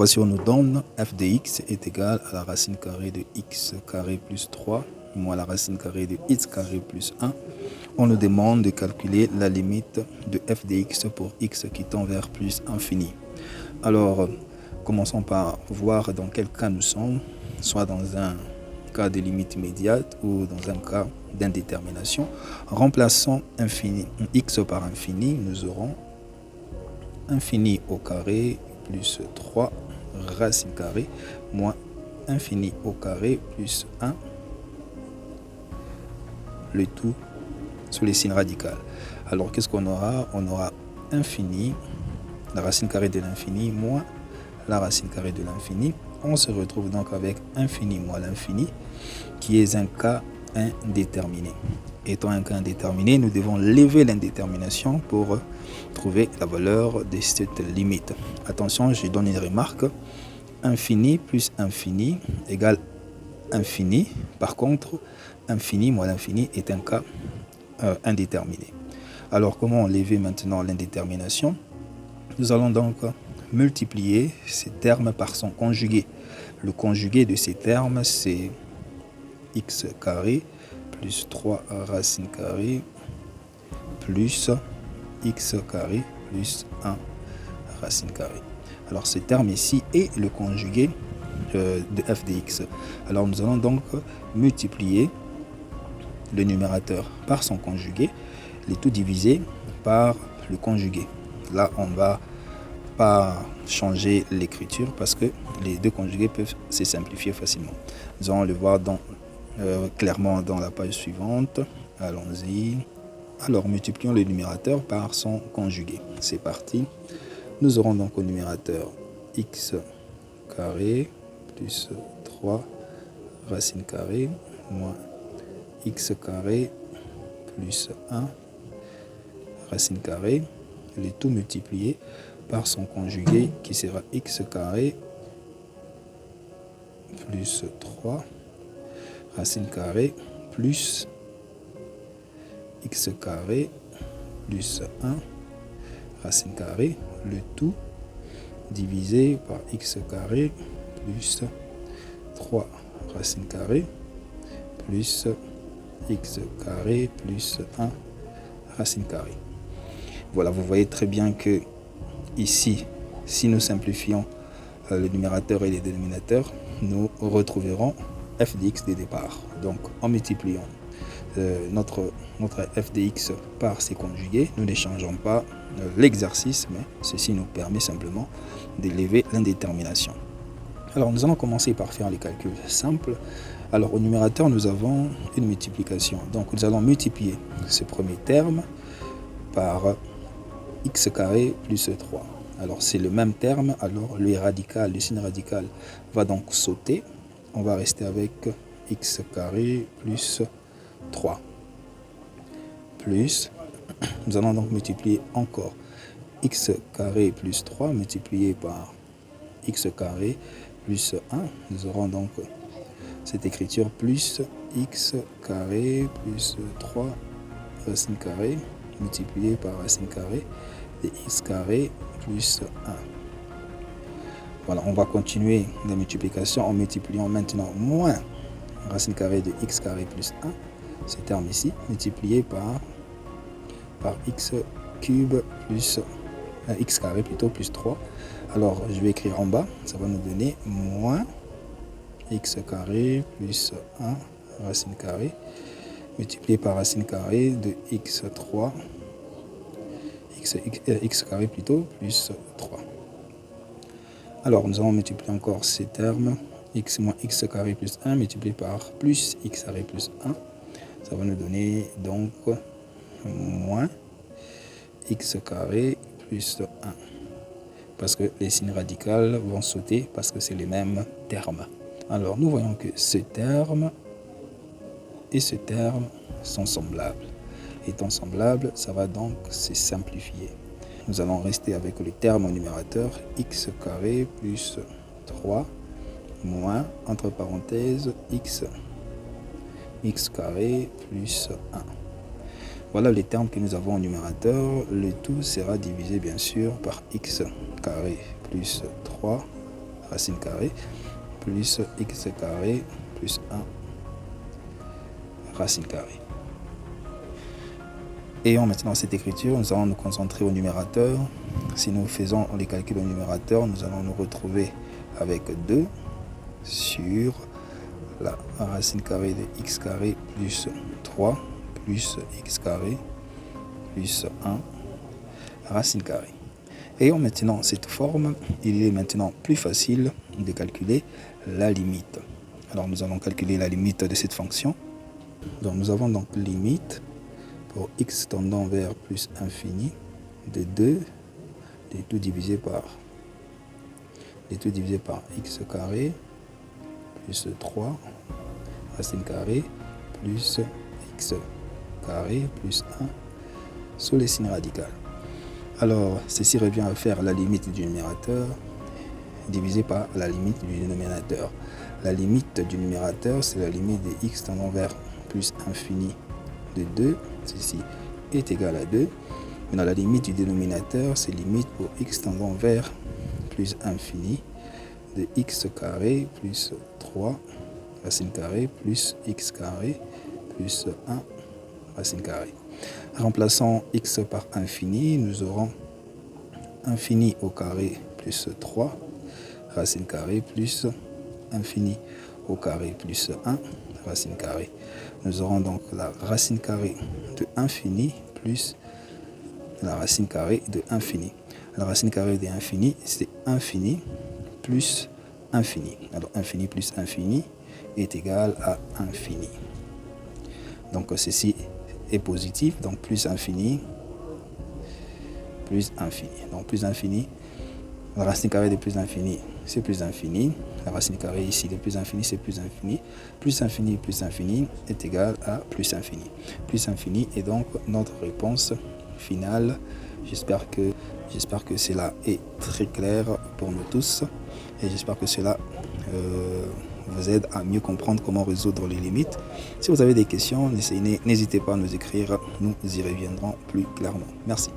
voici on nous donne f de x est égal à la racine carrée de x carré plus 3 moins la racine carrée de x carré plus 1. On nous demande de calculer la limite de f de x pour x qui tend vers plus infini. Alors, commençons par voir dans quel cas nous sommes, soit dans un cas de limite immédiate ou dans un cas d'indétermination. Remplaçons infini, x par infini, nous aurons infini au carré plus 3 racine carrée moins infini au carré plus 1, le tout sous les signes radicales. Alors qu'est-ce qu'on aura? On aura infini, la racine carrée de l'infini moins la racine carrée de l'infini. On se retrouve donc avec infini moins l'infini qui est un cas indéterminé. Étant un cas indéterminé, nous devons lever l'indétermination pour trouver la valeur de cette limite. Attention, je donne une remarque. Infini plus infini égale infini. Par contre, infini moins l'infini est un cas indéterminé. Alors, comment lever maintenant l'indétermination? Nous allons donc multiplier ces termes par son conjugué. Le conjugué de ces termes, c'est x carré plus 3 racine carrée plus x carré plus 1 racine carrée. Alors ce terme ici est le conjugué de f de x. Alors nous allons donc multiplier le numérateur par son conjugué, le tout divisé par le conjugué. Là on ne va pas changer l'écriture parce que les deux conjugués peuvent se simplifier facilement. Nous allons le voir clairement dans la page suivante. Allons-y. Alors multiplions le numérateur par son conjugué. C'est parti. Nous aurons donc au numérateur x carré plus 3 racine carrée moins x carré plus 1 racine carrée, le tout multiplié par son conjugué qui sera x carré plus 3 racine carrée plus x carré plus 1 racine carrée, le tout divisé par x carré plus 3 racine carrée plus x carré plus 1 racine carrée. Voilà, vous voyez très bien que ici, si nous simplifions le numérateur et les dénominateurs, nous retrouverons f de x de départ. Donc en multipliant notre f de x par ses conjugués, nous ne changeons pas l'exercice, mais ceci nous permet simplement d'élever l'indétermination. Alors nous allons commencer par faire les calculs simples. Alors au numérateur, nous avons une multiplication. Donc nous allons multiplier ce premier terme par x carré plus 3. Alors c'est le même terme, alors le signe radical va donc sauter. On va rester avec x carré plus 3. Plus, nous allons donc multiplier encore x carré plus 3 multiplié par x carré plus 1. Nous aurons donc cette écriture plus x carré plus 3 racine carrée multiplié par racine carrée de x carré plus 1. Voilà, on va continuer la multiplication en multipliant maintenant moins racine carrée de x carré plus 1, ce terme ici, multiplié par x cube plus x carré plutôt plus 3. Alors je vais écrire en bas, ça va nous donner moins x carré plus 1 racine carrée multiplié par racine carrée de x3 x carré plutôt plus 3. Alors nous allons multiplier encore ces termes, x moins x carré plus 1 multiplié par plus x carré plus 1. Ça va nous donner donc moins x carré plus 1. Parce que les signes radicaux vont sauter parce que c'est les mêmes termes. Alors nous voyons que ce terme et ce terme sont semblables. Étant semblables, ça va donc se simplifier. Nous allons rester avec le terme au numérateur x carré plus 3 moins, entre parenthèses, x carré plus 1. Voilà les termes que nous avons au numérateur. Le tout sera divisé bien sûr par x carré plus 3 racine carrée plus x carré plus 1 racine carrée. Ayant maintenant cette écriture, nous allons nous concentrer au numérateur. Si nous faisons les calculs au numérateur, nous allons nous retrouver avec 2 sur la racine carrée de x carré plus 3 plus x carré plus 1 racine carrée. Ayant maintenant cette forme, il est maintenant plus facile de calculer la limite. Alors nous allons calculer la limite de cette fonction. Donc nous avons donc limite pour x tendant vers plus infini de 2 de tout divisé par x carré plus 3 racine carrée plus x carré plus 1 sous les signes radicaux. Alors ceci revient à faire la limite du numérateur divisé par la limite du dénominateur. La limite du numérateur, c'est la limite de x tendant vers plus infini de 2, ceci est égal à 2. Maintenant la limite du dénominateur, c'est limite pour x tendant vers plus infini de x carré plus 3 racine carrée plus x carré plus 1 racine carrée. Remplaçant x par infini, nous aurons infini au carré plus 3 racine carrée plus infini au carré plus 1 racine carrée. Nous aurons donc la racine carrée de infini plus la racine carrée de infini. La racine carrée de infini, c'est infini plus infini. Alors infini plus infini est égal à infini. Donc ceci est positif, donc plus infini plus infini. Donc plus infini, la racine carrée de plus infini, c'est plus infini. La racine carrée ici de plus infini, c'est plus infini. Plus infini est égal à plus infini. Plus infini est donc notre réponse finale. J'espère que cela est très clair pour nous tous et j'espère que cela vous aide à mieux comprendre comment résoudre les limites. Si vous avez des questions, n'hésitez pas à nous écrire, nous y reviendrons plus clairement. Merci.